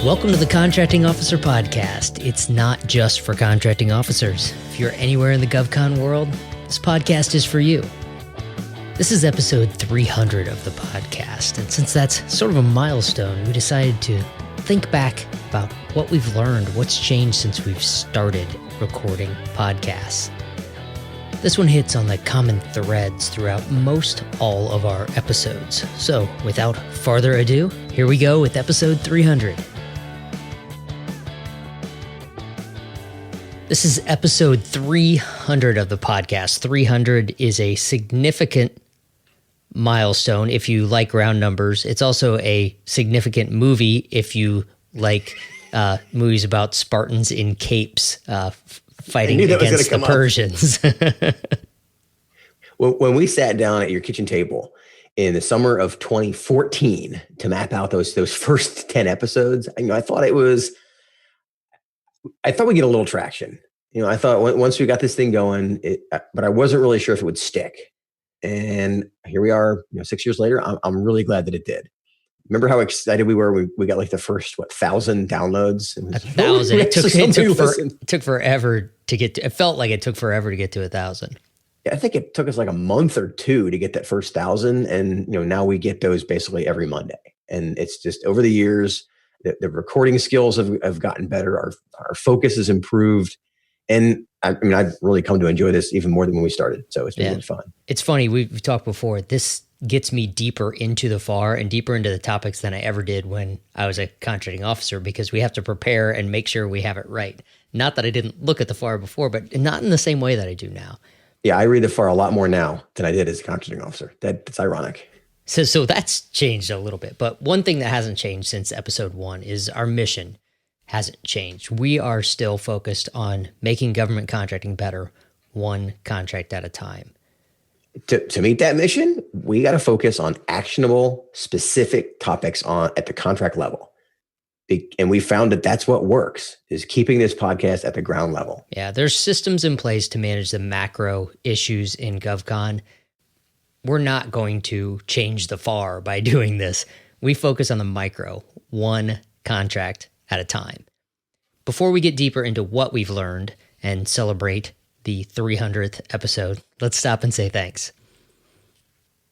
Welcome to the Contracting Officer Podcast. It's not just for contracting officers. If you're anywhere in the GovCon world, this podcast is for you. This is episode 300 of the podcast, and since that's sort of a milestone, we decided to think back about what we've learned, what's changed since we've started recording podcasts. This one hits on the common threads throughout most all of our episodes. So, without further ado, here we go with episode 300. This is episode 300 of the podcast. 300 is a significant milestone if you like round numbers. It's also a significant movie if you like movies about Spartans in capes fighting against the Persians. When we sat down at your kitchen table in the summer of 2014 to map out those first 10 episodes, I thought we'd get a little traction. I thought once we got this thing going, but I wasn't really sure if it would stick. And here we are, 6 years later. I'm really glad that it did. Remember how excited we were? We got like the first 1,000 downloads. 1,000. It took forever to get to. It felt like it took forever to get to 1,000. Yeah, I think it took us like a month or two to get that first 1,000, and now we get those basically every Monday. And it's just over the years, the recording skills have gotten better. Our focus has improved, and I've really come to enjoy this even more than when we started. So it's been really fun. It's funny. We've talked before. This gets me deeper into the FAR and deeper into the topics than I ever did when I was a contracting officer, because we have to prepare and make sure we have it right. Not that I didn't look at the FAR before, but not in the same way that I do now. Yeah, I read the FAR a lot more now than I did as a contracting officer. That's ironic. So that's changed a little bit. But one thing that hasn't changed since episode 1 is our mission hasn't changed. We are still focused on making government contracting better, one contract at a time. To meet that mission, we got to focus on actionable, specific topics at the contract level. And we found that that's what works, is keeping this podcast at the ground level. Yeah, there's systems in place to manage the macro issues in GovCon. We're not going to change the FAR by doing this. We focus on the micro, one contract at a time. Before we get deeper into what we've learned and celebrate the 300th episode, let's stop and say thanks.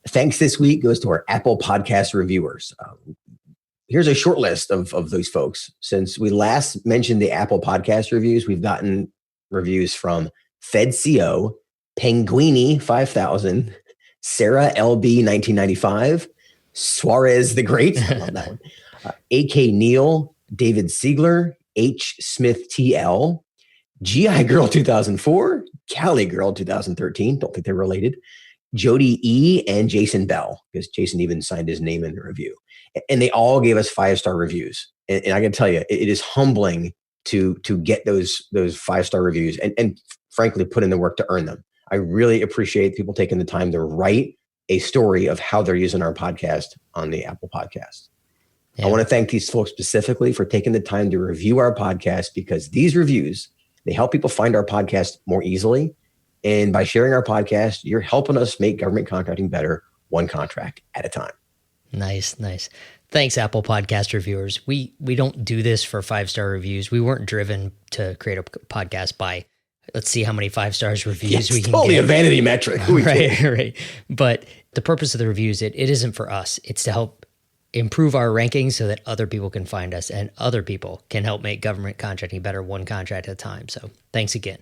Thanks this week goes to our Apple Podcast reviewers. Here's a short list of those folks. Since we last mentioned the Apple Podcast reviews, we've gotten reviews from FedCO, Penguini 5000, Sarah LB 1995, Suarez the Great, I love that one, AK Neal, David Siegler, H. Smith TL, GI Girl 2004, Cali Girl 2013, don't think they're related, Jody E. and Jason Bell, because Jason even signed his name in the review. And they all gave us 5-star reviews. And I can tell you, it is humbling to get those 5-star reviews and frankly put in the work to earn them. I really appreciate people taking the time to write a story of how they're using our podcast on the Apple Podcast. Yeah. I want to thank these folks specifically for taking the time to review our podcast, because these reviews, they help people find our podcast more easily. And by sharing our podcast, you're helping us make government contracting better, one contract at a time. Nice. Thanks, Apple Podcast reviewers. We don't do this for 5-star reviews. We weren't driven to create a podcast by, let's see how many 5-star reviews we can get. It's totally a vanity metric. Right. But the purpose of the reviews, it isn't for us. It's to help improve our rankings so that other people can find us and other people can help make government contracting better, one contract at a time. So thanks again.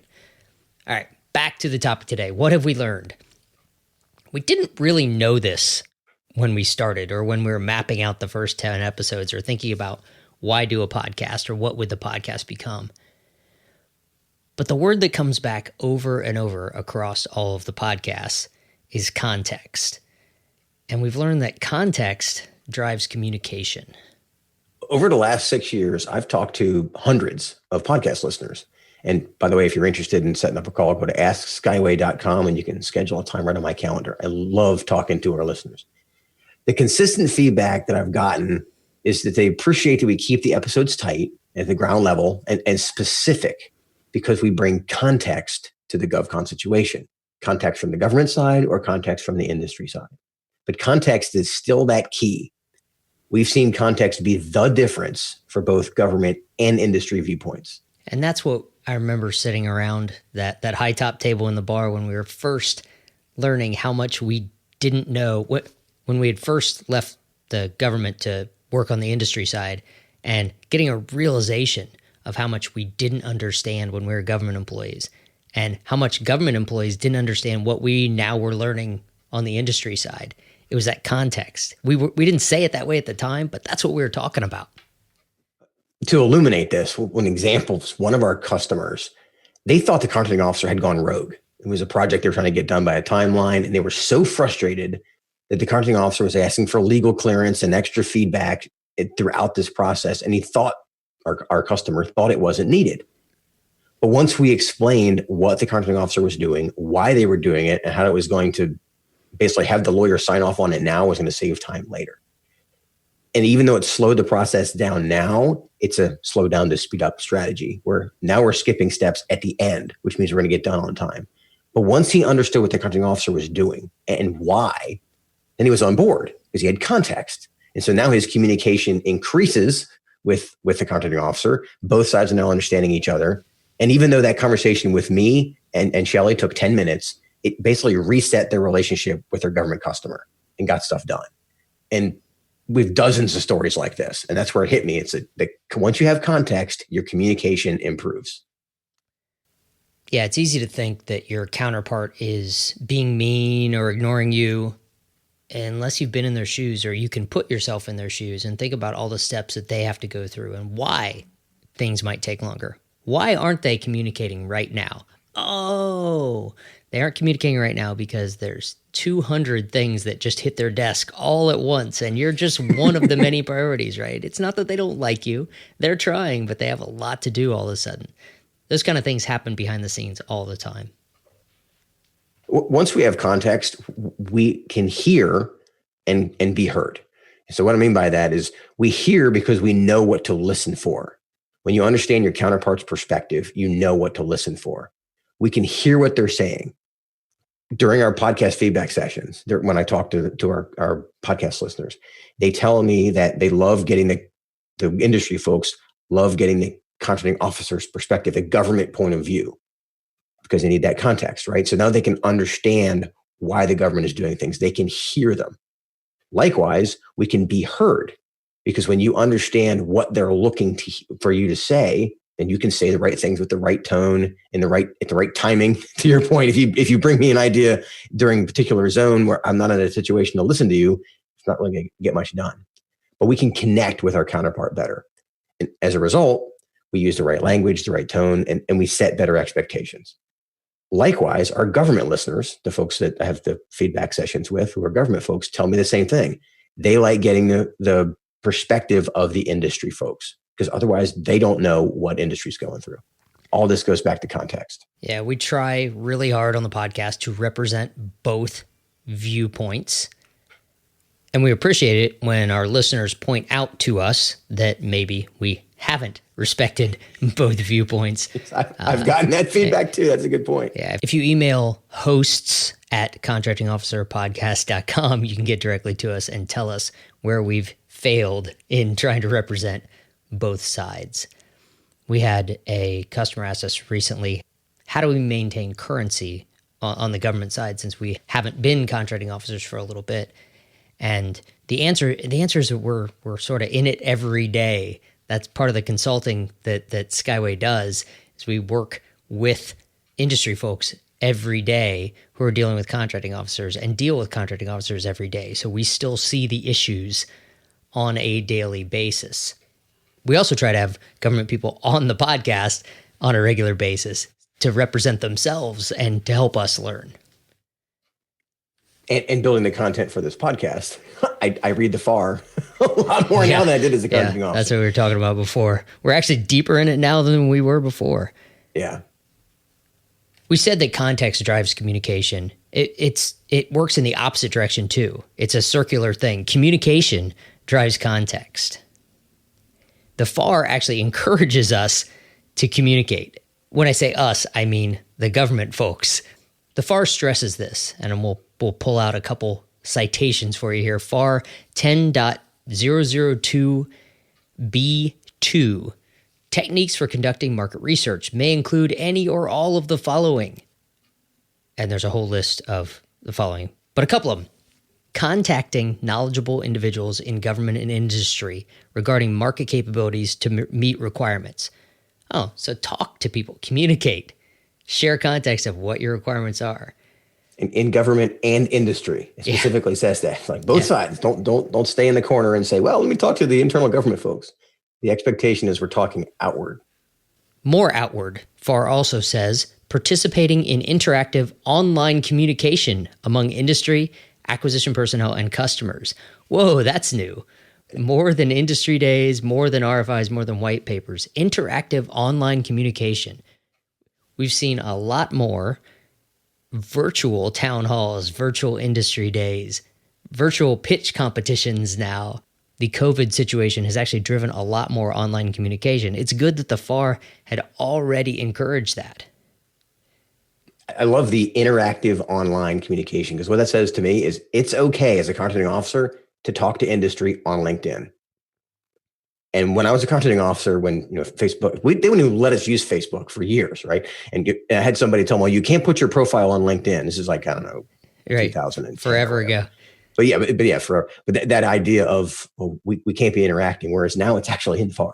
All right, back to the topic today. What have we learned? We didn't really know this when we started, or when we were mapping out the first 10 episodes, or thinking about why do a podcast, or what would the podcast become. But the word that comes back over and over across all of the podcasts is context. And we've learned that context drives communication. Over the last 6 years, I've talked to hundreds of podcast listeners. And by the way, if you're interested in setting up a call, go to askskyway.com and you can schedule a time right on my calendar. I love talking to our listeners. The consistent feedback that I've gotten is that they appreciate that we keep the episodes tight at the ground level and specific, because we bring context to the GovCon situation. Context from the government side or context from the industry side. But context is still that key. we've seen context be the difference for both government and industry viewpoints. And that's what I remember sitting around that high top table in the bar when we were first learning how much we didn't know, when we had first left the government to work on the industry side, and getting a realization of how much we didn't understand when we were government employees, and how much government employees didn't understand what we now were learning on the industry side. It was that context. We didn't say it that way at the time, but that's what we were talking about. To illuminate this, one example, one of our customers, they thought the contracting officer had gone rogue. It was a project they were trying to get done by a timeline, and they were so frustrated that the contracting officer was asking for legal clearance and extra feedback throughout this process, and he thought, our customer thought it wasn't needed. But once we explained what the contracting officer was doing, why they were doing it, and how it was going to basically have the lawyer sign off on it now was going to save time later. And even though it slowed the process down now, it's a slow down to speed up strategy where now we're skipping steps at the end, which means we're going to get done on time. But once he understood what the contracting officer was doing and why, then he was on board because he had context. And so now his communication increases with the contracting officer. Both sides are now understanding each other. And even though that conversation with me and Shelley took 10 minutes, it basically reset their relationship with their government customer and got stuff done. And we've dozens of stories like this. And that's where it hit me. It's that once you have context, your communication improves. Yeah, it's easy to think that your counterpart is being mean or ignoring you unless you've been in their shoes, or you can put yourself in their shoes and think about all the steps that they have to go through and why things might take longer. Why aren't they communicating right now? Oh, they aren't communicating right now because there's 200 things that just hit their desk all at once, and you're just one of the many priorities, right? It's not that they don't like you. They're trying, but they have a lot to do all of a sudden. Those kind of things happen behind the scenes all the time. Once we have context, we can hear and be heard. So what I mean by that is we hear because we know what to listen for. When you understand your counterpart's perspective, you know what to listen for. We can hear what they're saying. During our podcast feedback sessions, when I talk to our podcast listeners, they tell me that they love getting the industry folks love getting the contracting officer's perspective, the government point of view, because they need that context, right? So now they can understand why the government is doing things. They can hear them. Likewise, we can be heard, because when you understand what they're looking for you to say, then you can say the right things with the right tone and at the right timing. To your point, if you bring me an idea during a particular zone where I'm not in a situation to listen to you, it's not really going to get much done. But we can connect with our counterpart better. And as a result, we use the right language, the right tone, and we set better expectations. Likewise, our government listeners, the folks that I have the feedback sessions with, who are government folks, tell me the same thing. They like getting the perspective of the industry folks, because otherwise they don't know what industry's going through. All this goes back to context. Yeah, we try really hard on the podcast to represent both viewpoints. And we appreciate it when our listeners point out to us that maybe we haven't respected both viewpoints. I've gotten that feedback too. That's a good point. Yeah. If you email hosts@contractingofficerpodcast.com, you can get directly to us and tell us where we've failed in trying to represent both sides. We had a customer ask us recently, how do we maintain currency on the government side since we haven't been contracting officers for a little bit? And the answer is that we're sort of in it every day. That's part of the consulting that Skyway does, is we work with industry folks every day who are dealing with contracting officers and deal with contracting officers every day. So we still see the issues on a daily basis. We also try to have government people on the podcast on a regular basis to represent themselves and to help us learn. And building the content for this podcast, I read the FAR a lot more now than I did as a contracting officer. That's what we were talking about before. We're actually deeper in it now than we were before. Yeah. We said that context drives communication. It works in the opposite direction too. It's a circular thing. Communication drives context. The FAR actually encourages us to communicate. When I say us, I mean the government folks. The FAR stresses this, and we'll pull out a couple citations for you here. FAR 10.2 002B2. Techniques for conducting market research may include any or all of the following. And there's a whole list of the following, but a couple of them. Contacting knowledgeable individuals in government and industry regarding market capabilities to meet requirements. Oh, so talk to people, communicate, share context of what your requirements are. In government and industry, it specifically says that. Like both sides, don't stay in the corner and say, well, let me talk to the internal government folks. The expectation is we're talking outward. More outward, FAR also says, participating in interactive online communication among industry, acquisition personnel, and customers. Whoa, that's new. More than industry days, more than RFIs, more than white papers. Interactive online communication. We've seen a lot more virtual town halls, virtual industry days, virtual pitch competitions now. The COVID situation has actually driven a lot more online communication. It's good that the FAR had already encouraged that. I love the interactive online communication because what that says to me is it's okay as a contracting officer to talk to industry on LinkedIn. And when I was a contracting officer, when Facebook, they wouldn't even let us use Facebook for years, right? And I had somebody tell me, well, you can't put your profile on LinkedIn. This is like, I don't know, right. 2010. Forever ago. But that idea of, well, we can't be interacting, whereas now it's actually in FAR.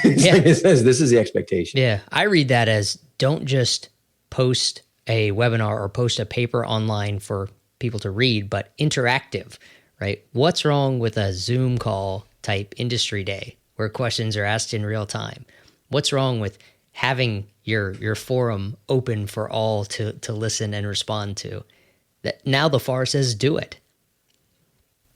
It says this is the expectation. Yeah, I read that as don't just post a webinar or post a paper online for people to read, but interactive, right? What's wrong with a Zoom call type industry day where questions are asked in real time? What's wrong with having your forum open for all to listen and respond to? That now the FAR says do it.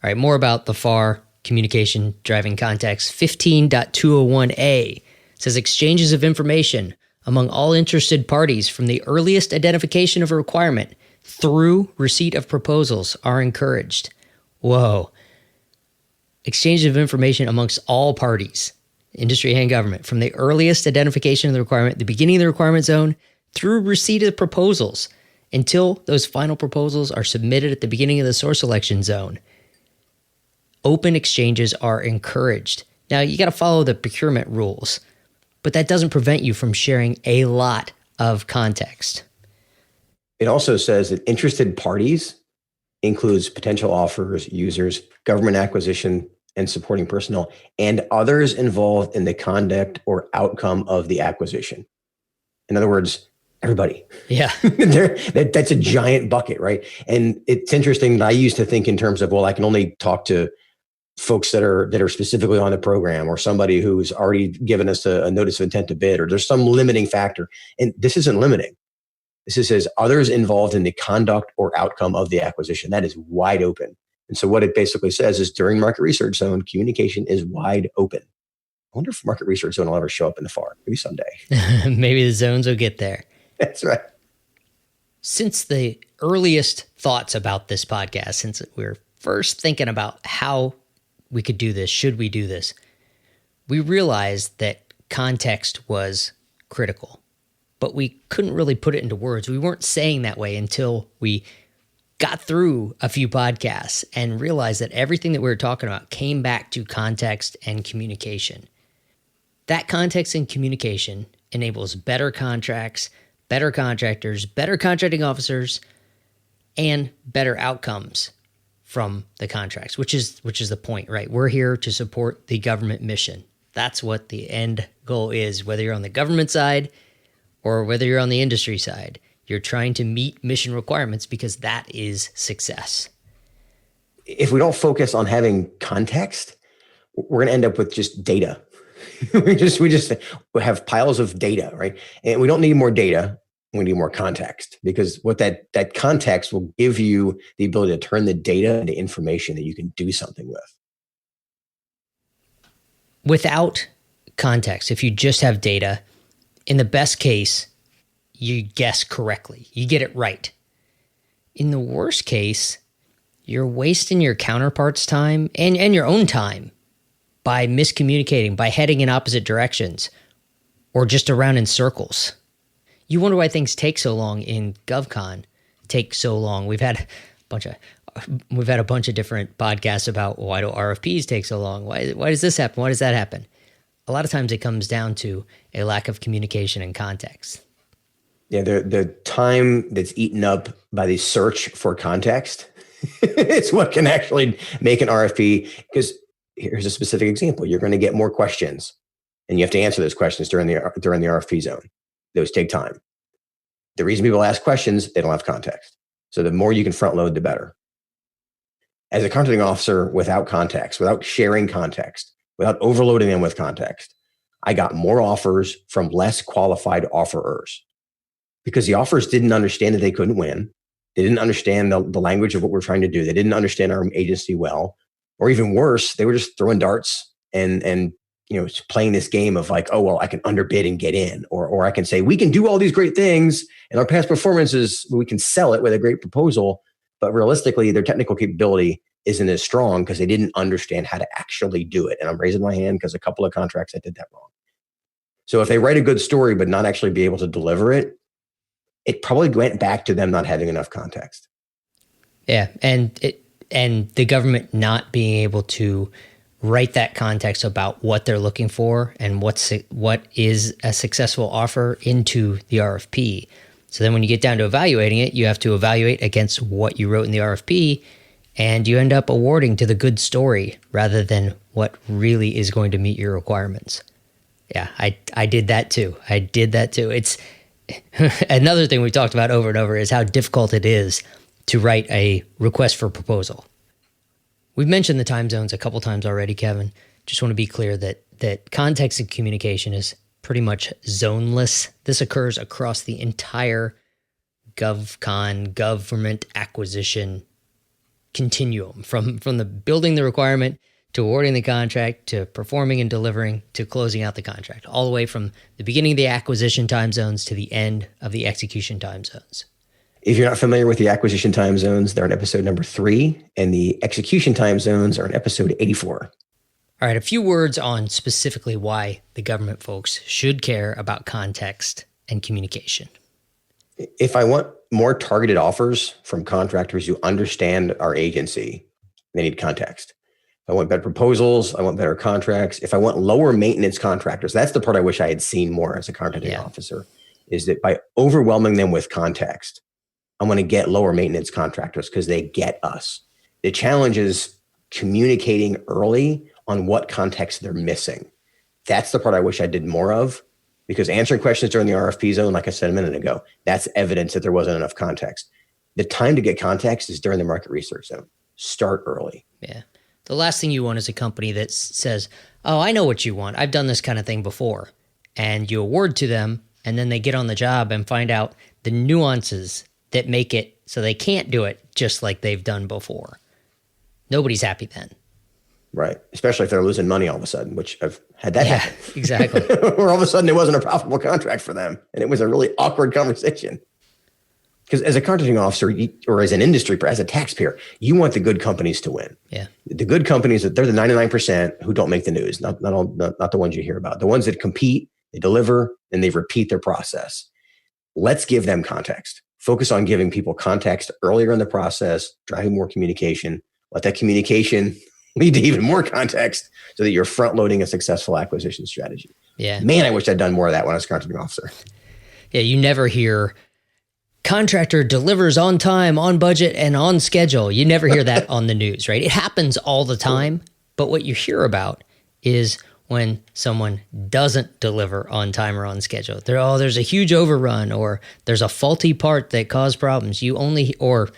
All right, more about the FAR communication driving context. 15.201A says exchanges of information among all interested parties from the earliest identification of a requirement through receipt of proposals are encouraged. Whoa. Exchange of information amongst all parties, industry and government, from the earliest identification of the requirement, the beginning of the requirement zone, through receipt of proposals, until those final proposals are submitted at the beginning of the source selection zone. Open exchanges are encouraged. Now, you got to follow the procurement rules, but that doesn't prevent you from sharing a lot of context. It also says that interested parties includes potential offers, users, government acquisition and supporting personnel, and others involved in the conduct or outcome of the acquisition. In other words, everybody. Yeah. That's a giant bucket, right? And it's interesting that I used to think in terms of, well, I can only talk to folks that are specifically on the program or somebody who's already given us a notice of intent to bid, or there's some limiting factor. And this isn't limiting. This says others involved in the conduct or outcome of the acquisition. That is wide open. And so what it basically says is during market research zone, communication is wide open. I wonder if market research zone will ever show up in the FAR. Maybe someday. Maybe the zones will get there. That's right. Since the earliest thoughts about this podcast, since we were first thinking about how we could do this, should we do this, we realized that context was critical, but we couldn't really put it into words. We weren't saying that way until we got through a few podcasts and realized that everything that we were talking about came back to context and communication. That context and communication enables better contracts, better contractors, better contracting officers, and better outcomes from the contracts, which is the point, right? We're here to support the government mission. That's what the end goal is, whether you're on the government side or whether you're on the industry side. You're trying to meet mission requirements because that is success. If we don't focus on having context, we're going to end up with just data. we just have piles of data, right? And we don't need more data. We need more context, because what that context will give you the ability to turn the data into information that you can do something with. Without context, if you just have data, in the best case, you guess correctly. You get it right. In the worst case, you're wasting your counterpart's time and your own time by miscommunicating, by heading in opposite directions, or just around in circles. You wonder why things take so long in GovCon, take so long. We've had We've had a bunch of different podcasts about why do RFPs take so long? Why does this happen? Why does that happen? A lot of times it comes down to a lack of communication and context. Yeah, the time that's eaten up by the search for context is what can actually make an RFP. Because here's a specific example: you're going to get more questions, and you have to answer those questions during the RFP zone. Those take time. The reason people ask questions, they don't have context. So the more you can front load, the better. As a contracting officer, without context, without sharing context, without overloading them with context, I got more offers from less qualified offerers because the offers didn't understand that they couldn't win. They didn't understand the language of what we're trying to do. They didn't understand our agency well, or even worse, they were just throwing darts and playing this game of like, oh, well, I can underbid and get in, or I can say we can do all these great things and our past performances, we can sell it with a great proposal, but realistically, their technical capability isn't as strong because they didn't understand how to actually do it. And I'm raising my hand because a couple of contracts I did that wrong. So if they write a good story but not actually be able to deliver it, it probably went back to them not having enough context. Yeah, and the government not being able to write that context about what they're looking for and what is a successful offer into the RFP. So then when you get down to evaluating it, you have to evaluate against what you wrote in the RFP, and you end up awarding to the good story rather than what really is going to meet your requirements. Yeah, I did that too. It's another thing we talked about over and over is how difficult it is to write a request for proposal. We've mentioned the time zones a couple times already, Kevin. Just want to be clear that context and communication is pretty much zoneless. This occurs across the entire GovCon government acquisition continuum, from the building the requirement to awarding the contract to performing and delivering to closing out the contract, all the way from the beginning of the acquisition time zones to the end of the execution time zones. If you're not familiar with the acquisition time zones, they're in episode number 3, and the execution time zones are in episode 84. All right, a few words on specifically why the government folks should care about context and communication. If I want more targeted offers from contractors who understand our agency, they need context. If I want better proposals, I want better contracts. If I want lower maintenance contractors, that's the part I wish I had seen more as a contracting officer, is that by overwhelming them with context, I'm going to get lower maintenance contractors because they get us. The challenge is communicating early on what context they're missing. That's the part I wish I did more of, because answering questions during the RFP zone, like I said a minute ago, that's evidence that there wasn't enough context. The time to get context is during the market research zone. Start early. Yeah. The last thing you want is a company that says, oh, I know what you want. I've done this kind of thing before. And you award to them, and then they get on the job and find out the nuances that make it so they can't do it just like they've done before. Nobody's happy then. Right. Especially if they're losing money all of a sudden, which I've had that happen. Exactly. Or all of a sudden it wasn't a profitable contract for them. And it was a really awkward conversation. Because as a contracting officer, or as an industry, as a taxpayer, you want the good companies to win. Yeah. The good companies, they're the 99% who don't make the news, not the ones you hear about. The ones that compete, they deliver, and they repeat their process. Let's give them context. Focus on giving people context earlier in the process, driving more communication. Let that communication lead to even more context so that you're front loading a successful acquisition strategy. Yeah. Man, I wish I'd done more of that when I was a contracting officer. Yeah, you never hear contractor delivers on time, on budget, and on schedule. You never hear that on the news, right? It happens all the time, but what you hear about is when someone doesn't deliver on time or on schedule. There's a huge overrun, or there's a faulty part that caused problems. Or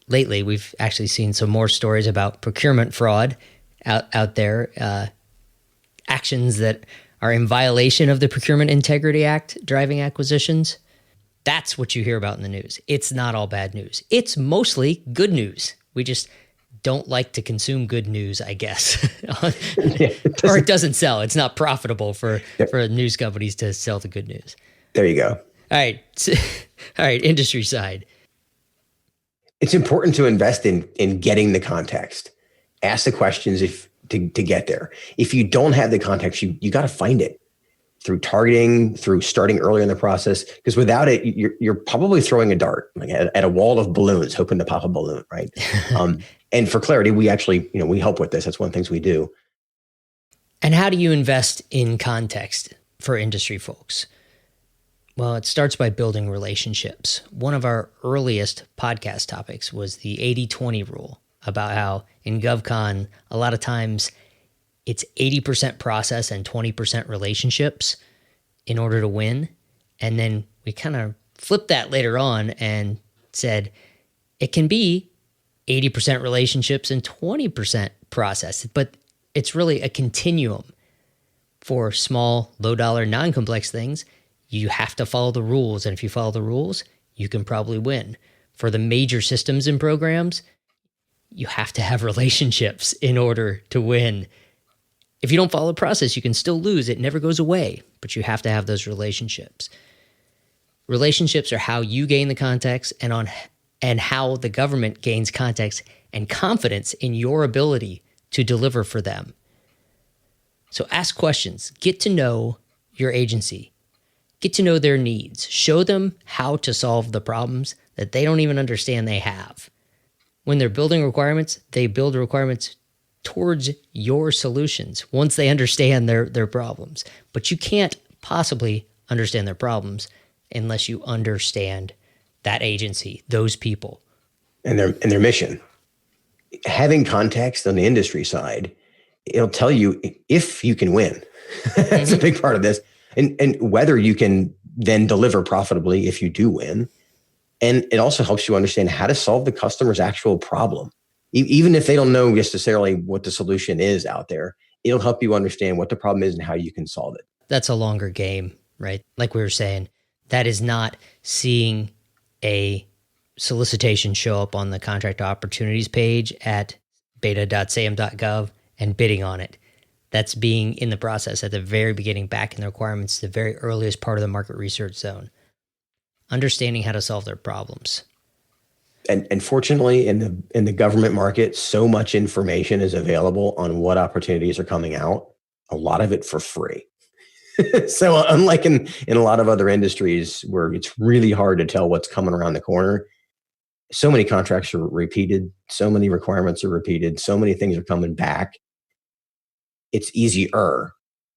lately, we've actually seen some more stories about procurement fraud out there, actions that are in violation of the Procurement Integrity Act driving acquisitions. That's what you hear about in the news. It's not all bad news. It's mostly good news. We just don't like to consume good news, I guess. Or it doesn't sell. It's not profitable for news companies to sell the good news. There you go. All right, industry side. It's important to invest in getting the context. Ask the questions to get there. If you don't have the context, you got to find it. through targeting, through starting early in the process. Because without it, you're probably throwing a dart like at a wall of balloons, hoping to pop a balloon, right? And for clarity, we actually, we help with this. That's one of the things we do. And how do you invest in context for industry folks? Well, it starts by building relationships. One of our earliest podcast topics was the 80-20 rule, about how in GovCon, a lot of times it's 80% process and 20% relationships in order to win. And then we kind of flipped that later on and said it can be 80% relationships and 20% process, but it's really a continuum. For small, low-dollar, non-complex things, you have to follow the rules. And if you follow the rules, you can probably win. For the major systems and programs, you have to have relationships in order to win. If you don't follow the process, you can still lose. It never goes away, but you have to have those relationships. Relationships are how you gain the context and how the government gains context and confidence in your ability to deliver for them. So ask questions, get to know your agency, get to know their needs, show them how to solve the problems that they don't even understand they have. When they're building requirements, they build requirements towards your solutions once they understand their problems. But you can't possibly understand their problems unless you understand that agency, those people. And their mission. Having context on the industry side, it'll tell you if you can win. That's a big part of this. And whether you can then deliver profitably if you do win. And it also helps you understand how to solve the customer's actual problem. Even if they don't know necessarily what the solution is out there, it'll help you understand what the problem is and how you can solve it. That's a longer game, right? Like we were saying, that is not seeing a solicitation show up on the contract opportunities page at beta.sam.gov and bidding on it. That's being in the process at the very beginning, back in the requirements, the very earliest part of the market research zone. Understanding how to solve their problems. And fortunately, in the government market, so much information is available on what opportunities are coming out, a lot of it for free. So unlike in a lot of other industries where it's really hard to tell what's coming around the corner, so many contracts are repeated, so many requirements are repeated, so many things are coming back. It's easier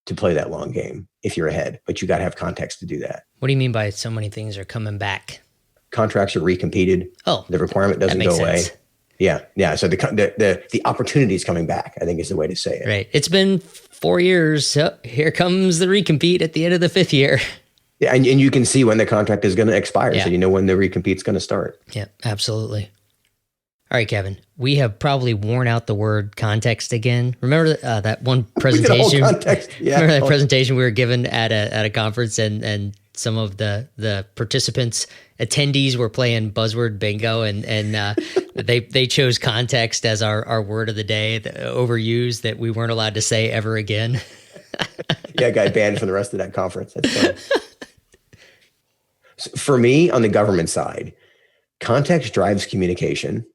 to play that long game if you're ahead, but you got to have context to do that. What do you mean by so many things are coming back? Contracts are recompeted. Oh, the requirement doesn't go away. Sense. Yeah. So the opportunity is coming back, I think is the way to say it. Right. It's been 4 years. So here comes the recompete at the end of the 5th year. Yeah, and you can see when the contract is going to expire, yeah. So you know when the recompete is going to start. Yeah, absolutely. All right, Kevin, we have probably worn out the word context again. Remember that one presentation? Yeah. Remember that presentation we were given at a conference, and some of the participants, attendees, were playing buzzword bingo, and they chose context as our word of the day, the overused, that we weren't allowed to say ever again. Yeah, I got banned from the rest of that conference. That's funny. So for me, on the government side, context drives communication.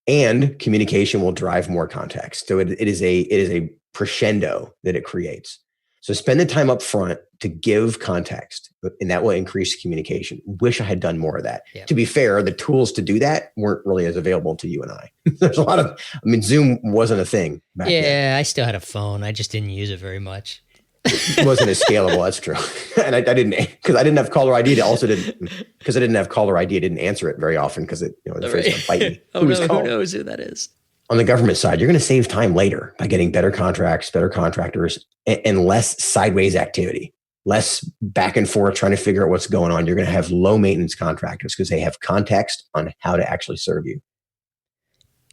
And communication will drive more context. So it is a crescendo that it creates. So spend the time up front to give context, and that will increase communication. Wish I had done more of that. Yeah. To be fair, the tools to do that weren't really as available to you and I. There's a lot of, Zoom wasn't a thing back then. Yeah, I still had a phone. I just didn't use it very much. It wasn't as scalable. That's true. And I didn't, because I didn't have caller ID. Because I didn't have caller ID, I didn't answer it very often because it, the phrase going to bite me. Who knows who that is? On the government side, you're going to save time later by getting better contracts, better contractors, and less sideways activity, less back and forth trying to figure out what's going on. You're going to have low maintenance contractors because they have context on how to actually serve you.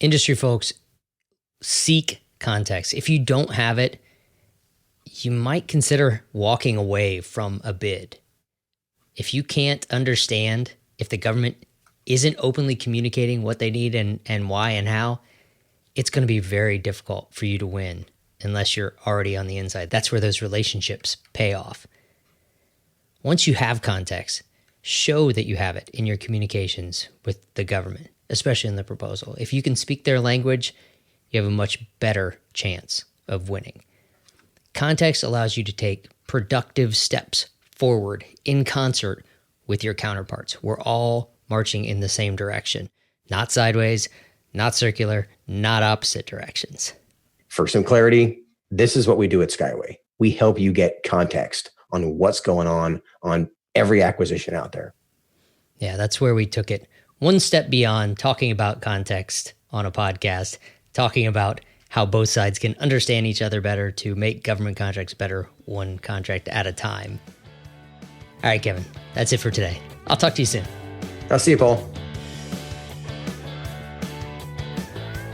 Industry folks, seek context. If you don't have it, you might consider walking away from a bid. If you can't understand, if the government isn't openly communicating what they need and why and how, it's going to be very difficult for you to win unless you're already on the inside. That's where those relationships pay off. Once you have context, show that you have it in your communications with the government, especially in the proposal. If you can speak their language, you have a much better chance of winning. Context allows you to take productive steps forward in concert with your counterparts. We're all marching in the same direction, not sideways, not circular, not opposite directions. For some clarity, this is what we do at Skyway. We help you get context on what's going on every acquisition out there. Yeah, that's where we took it one step beyond talking about context on a podcast, talking about how both sides can understand each other better to make government contracts better, one contract at a time. All right, Kevin, that's it for today. I'll talk to you soon. I'll see you, Paul.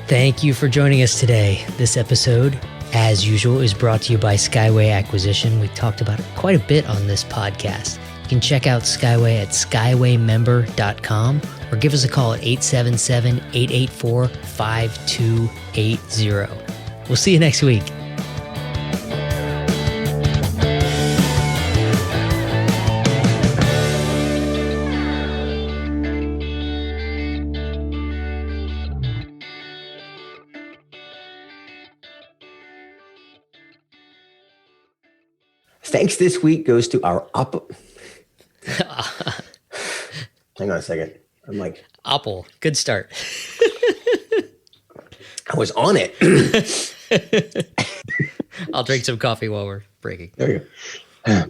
Thank you for joining us today. This episode, as usual, is brought to you by Skyway Acquisition. We talked about it quite a bit on this podcast. You can check out Skyway at skywaymember.com or give us a call at 877-884-5280. We'll see you next week. Thanks this week goes to our Hang on a second. I'm like, Apple, good start. I was on it. I'll drink some coffee while we're breaking. There you go.